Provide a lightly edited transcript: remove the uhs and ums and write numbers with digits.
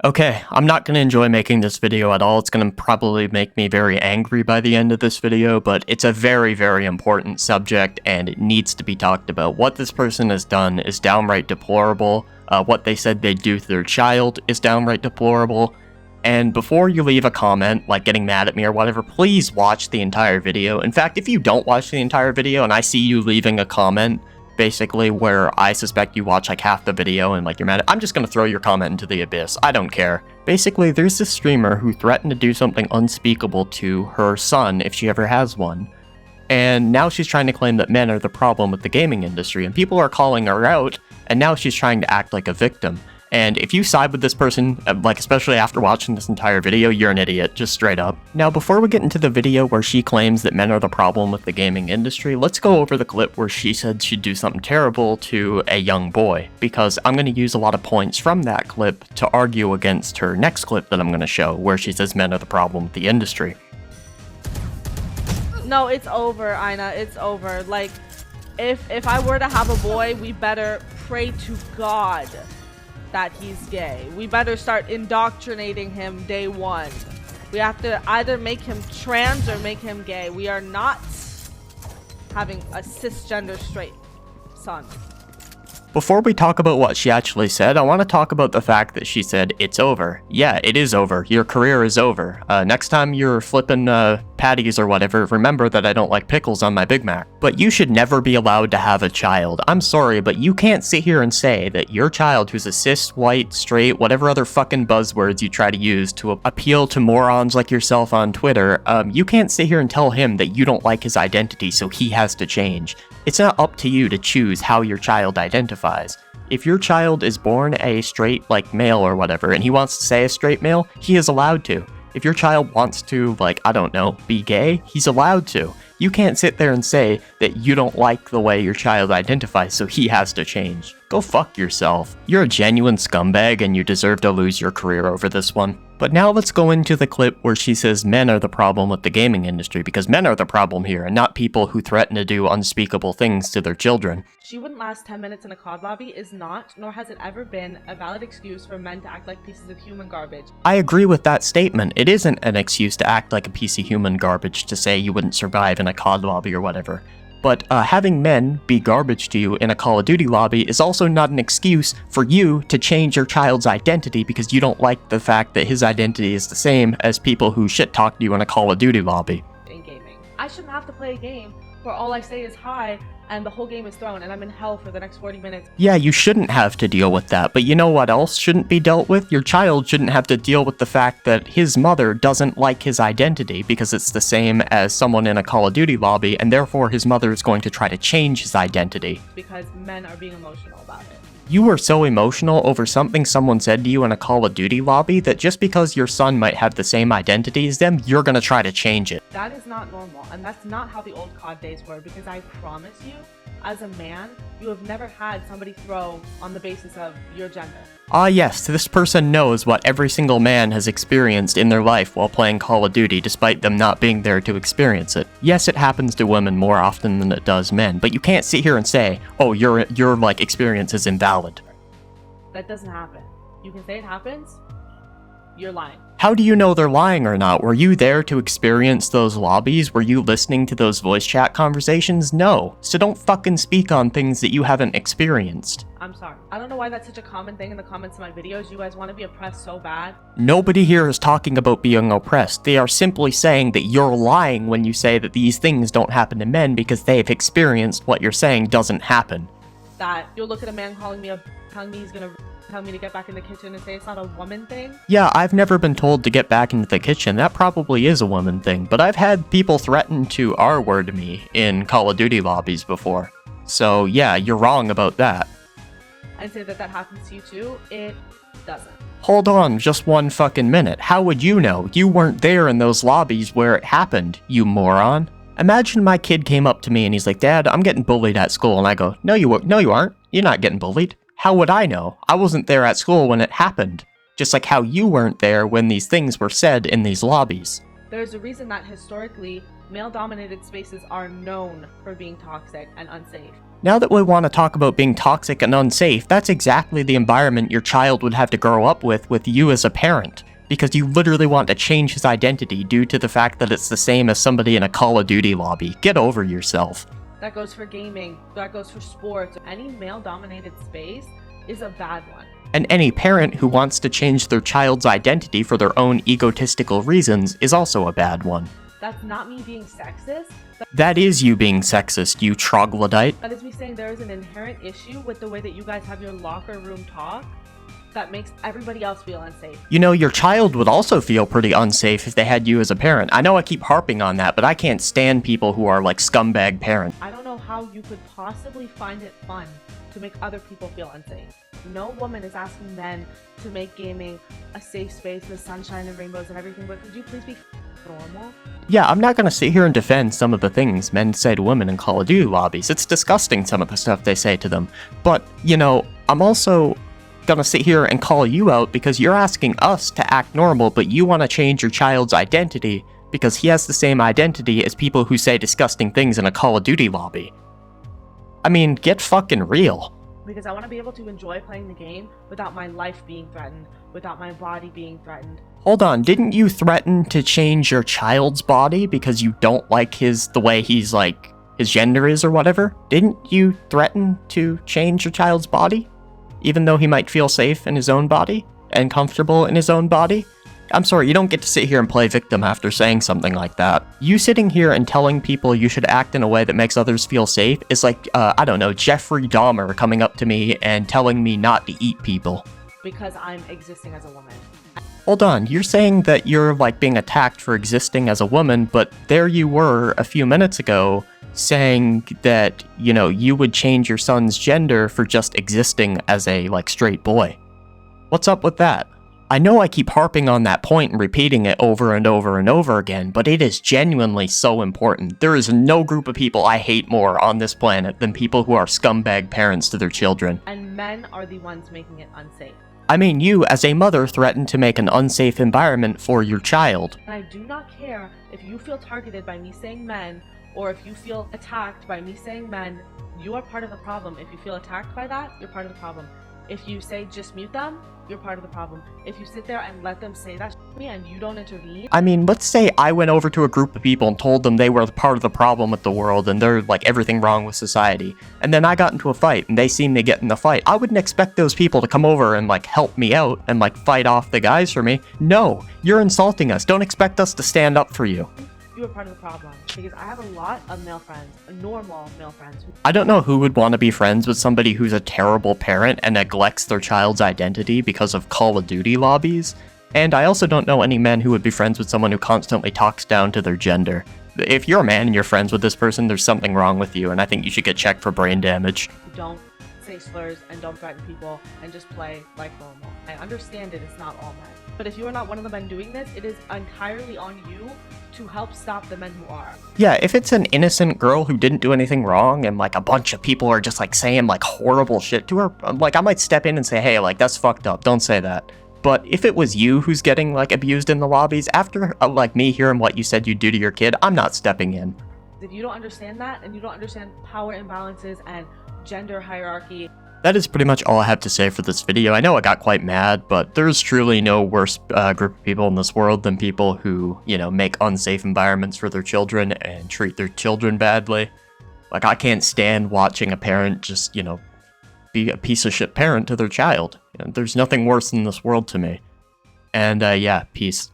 Okay, I'm not going to enjoy making this video at all. It's going to probably make me very angry by the end of this video, but it's a very, very important subject and it needs to be talked about. What this person has done is downright deplorable. What they said they'd do to their child is downright deplorable. And before you leave a comment, like getting mad at me or whatever, please watch the entire video. In fact, if you don't watch the entire video and I see you leaving a comment, basically where I suspect you watch like half the video and like you're mad, I'm just gonna throw your comment into the abyss. I don't care. Basically, there's this streamer who threatened to do something unspeakable to her son if she ever has one. And now she's trying to claim that men are the problem with the gaming industry, and people are calling her out, and now she's trying to act like a victim. And if you side with this person, like especially after watching this entire video, you're an idiot, just straight up. Now, before we get into the video where she claims that men are the problem with the gaming industry, let's go over the clip where she said she'd do something terrible to a young boy, because I'm going to use a lot of points from that clip to argue against her next clip that I'm going to show, where she says men are the problem with the industry. No, it's over, Ina, it's over. Like, if I were to have a boy, we better pray to God that he's gay. We better start indoctrinating him day one. We have to either make him trans or make him gay. We are not having a cisgender straight son. Before we talk about what she actually said, I want to talk about the fact that she said, it's over. Yeah, it is over. Your career is over. Next time you're flipping patties or whatever, remember that I don't like pickles on my Big Mac. But you should never be allowed to have a child. I'm sorry, but you can't sit here and say that your child who's a cis, white, straight, whatever other fucking buzzwords you try to use to appeal to morons like yourself on Twitter, you can't sit here and tell him that you don't like his identity so he has to change. It's not up to you to choose how your child identifies. If your child is born a straight, like, male or whatever, and he wants to say a straight male, he is allowed to. If your child wants to, like, I don't know, be gay, he's allowed to. You can't sit there and say that you don't like the way your child identifies, so he has to change. Go fuck yourself. You're a genuine scumbag and you deserve to lose your career over this one. But now let's go into the clip where she says men are the problem with the gaming industry, because men are the problem here and not people who threaten to do unspeakable things to their children. She wouldn't last 10 minutes in a COD lobby is not, nor has it ever been, a valid excuse for men to act like pieces of human garbage. I agree with that statement. It isn't an excuse to act like a piece of human garbage to say you wouldn't survive in a COD lobby or whatever. But having men be garbage to you in a Call of Duty lobby is also not an excuse for you to change your child's identity because you don't like the fact that his identity is the same as people who shit talk to you in a Call of Duty lobby. In gaming, I shouldn't have to play a game where all I say is hi and the whole game is thrown and I'm in hell for the next 40 minutes. Yeah, you shouldn't have to deal with that, but you know what else shouldn't be dealt with? Your child shouldn't have to deal with the fact that his mother doesn't like his identity because it's the same as someone in a Call of Duty lobby, and therefore his mother is going to try to change his identity. Because men are being emotional about it. You were so emotional over something someone said to you in a Call of Duty lobby that just because your son might have the same identity as them, you're gonna try to change it. That is not normal, and that's not how the old COD days were, because I promise you, as a man, you have never had somebody throw on the basis of your gender. Ah yes, this person knows what every single man has experienced in their life while playing Call of Duty despite them not being there to experience it. Yes, it happens to women more often than it does men, but you can't sit here and say, oh, your like experience is invalid. That doesn't happen. You can say it happens, you're lying. How do you know they're lying or not? Were you there to experience those lobbies? Were you listening to those voice chat conversations? No. So don't fucking speak on things that you haven't experienced. I'm sorry. I don't know why that's such a common thing in the comments of my videos. You guys want to be oppressed so bad. Nobody here is talking about being oppressed. They are simply saying that you're lying when you say that these things don't happen to men because they've experienced what you're saying doesn't happen. That you'll look at a man telling me he's gonna tell me to get back in the kitchen and say it's not a woman thing? Yeah, I've never been told to get back into the kitchen. That probably is a woman thing, but I've had people threaten to R-word me in Call of Duty lobbies before. So yeah, you're wrong about that. I'd say that happens to you too. It doesn't. Hold on just one fucking minute. How would you know? You weren't there in those lobbies where it happened, you moron. Imagine my kid came up to me and he's like, Dad, I'm getting bullied at school. And I go, no you aren't. You're not getting bullied. How would I know? I wasn't there at school when it happened. Just like how you weren't there when these things were said in these lobbies. There's a reason that historically, male-dominated spaces are known for being toxic and unsafe. Now that we want to talk about being toxic and unsafe, that's exactly the environment your child would have to grow up with you as a parent. Because you literally want to change his identity due to the fact that it's the same as somebody in a Call of Duty lobby. Get over yourself. That goes for gaming, that goes for sports. Any male-dominated space is a bad one. And any parent who wants to change their child's identity for their own egotistical reasons is also a bad one. That's not me being sexist. That is you being sexist, you troglodyte. That is me saying there is an inherent issue with the way that you guys have your locker room talk that makes everybody else feel unsafe. You know, your child would also feel pretty unsafe if they had you as a parent. I know I keep harping on that, but I can't stand people who are like scumbag parents. I don't know how you could possibly find it fun to make other people feel unsafe. No woman is asking men to make gaming a safe space with sunshine and rainbows and everything, but could you please be normal? Yeah, I'm not gonna sit here and defend some of the things men say to women in Call of Duty lobbies. It's disgusting, some of the stuff they say to them. But, you know, I'm also gonna sit here and call you out because you're asking us to act normal, but you want to change your child's identity because he has the same identity as people who say disgusting things in a Call of Duty lobby. I mean, get fucking real. Because I want to be able to enjoy playing the game without my life being threatened, without my body being threatened. Hold on, didn't you threaten to change your child's body because you don't like the way he's like, his gender is or whatever? Didn't you threaten to change your child's body? Even though he might feel safe in his own body and comfortable in his own body? I'm sorry, you don't get to sit here and play victim after saying something like that. You sitting here and telling people you should act in a way that makes others feel safe is like, I don't know, Jeffrey Dahmer coming up to me and telling me not to eat people. Because I'm existing as a woman. Hold on, you're saying that you're like being attacked for existing as a woman, but there you were a few minutes ago saying that, you know, you would change your son's gender for just existing as a, like, straight boy. What's up with that? I know I keep harping on that point and repeating it over and over and over again, but it is genuinely so important. There is no group of people I hate more on this planet than people who are scumbag parents to their children. And men are the ones making it unsafe. I mean, you, as a mother, threatened to make an unsafe environment for your child. And I do not care if you feel targeted by me saying men, or if you feel attacked by me saying men. You are part of the problem. If you feel attacked by that, you're part of the problem. If you say just mute them, you're part of the problem. If you sit there and let them say that to me and you don't intervene. I mean, let's say I went over to a group of people and told them they were part of the problem with the world and they're like everything wrong with society. And then I got into a fight and they seen me get in the fight. I wouldn't expect those people to come over and like help me out and like fight off the guys for me. No, you're insulting us. Don't expect us to stand up for you. You are part of the problem, because I have a lot of male friends, normal male friends. I don't know who would want to be friends with somebody who's a terrible parent and neglects their child's identity because of Call of Duty lobbies, and I also don't know any men who would be friends with someone who constantly talks down to their gender. If you're a man and you're friends with this person, there's something wrong with you, and I think you should get checked for brain damage. Don't say slurs and don't threaten people and just play like normal. I understand it's not all men. But if you are not one of the men doing this, it is entirely on you to help stop the men who are. Yeah, if it's an innocent girl who didn't do anything wrong and like a bunch of people are just like saying like horrible shit to her, like I might step in and say, hey, like that's fucked up, don't say that. But if it was you who's getting like abused in the lobbies, after like me hearing what you said you'd do to your kid, I'm not stepping in. If you don't understand that and you don't understand power imbalances and gender hierarchy. That is pretty much all I have to say for this video. I know I got quite mad, but there's truly no worse group of people in this world than people who, you know, make unsafe environments for their children and treat their children badly. Like, I can't stand watching a parent just, you know, be a piece of shit parent to their child. You know, there's nothing worse in this world to me. And, yeah, peace.